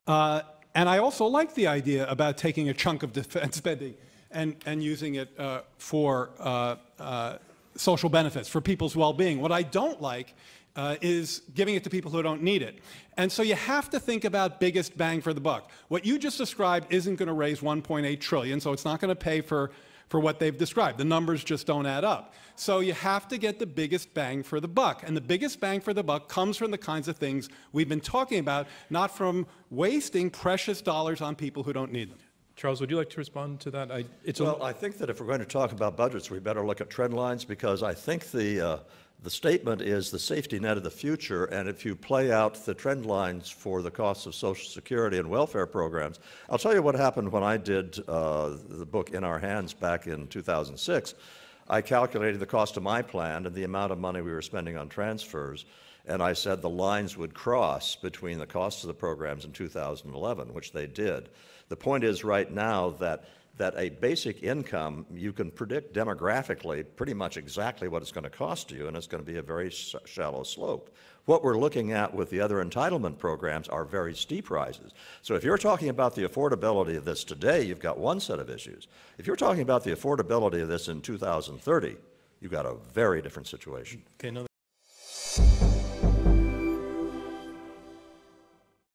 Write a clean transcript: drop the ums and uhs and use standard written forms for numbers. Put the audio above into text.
And I also like the idea about taking a chunk of defense spending and using it for social benefits, for people's well-being. What I don't like is giving it to people who don't need it. And so you have to think about biggest bang for the buck. What you just described isn't going to raise $1.8 trillion, so it's not going to pay for what they've described. The numbers just don't add up. So you have to get the biggest bang for the buck. And the biggest bang for the buck comes from the kinds of things we've been talking about, not from wasting precious dollars on people who don't need them. Charles, would you like to respond to that? I think that if we're going to talk about budgets, we better look at trend lines, because I think the statement is the safety net of the future, and if you play out the trend lines for the costs of Social Security and welfare programs, I'll tell you what happened when I did the book In Our Hands back in 2006. I calculated the cost of my plan and the amount of money we were spending on transfers, and I said the lines would cross between the costs of the programs in 2011, which they did. The point is right now that a basic income, you can predict demographically pretty much exactly what it's going to cost you, and it's going to be a very shallow slope. What we're looking at with the other entitlement programs are very steep rises. So if you're talking about the affordability of this today, you've got one set of issues. If you're talking about the affordability of this in 2030, you've got a very different situation. Okay,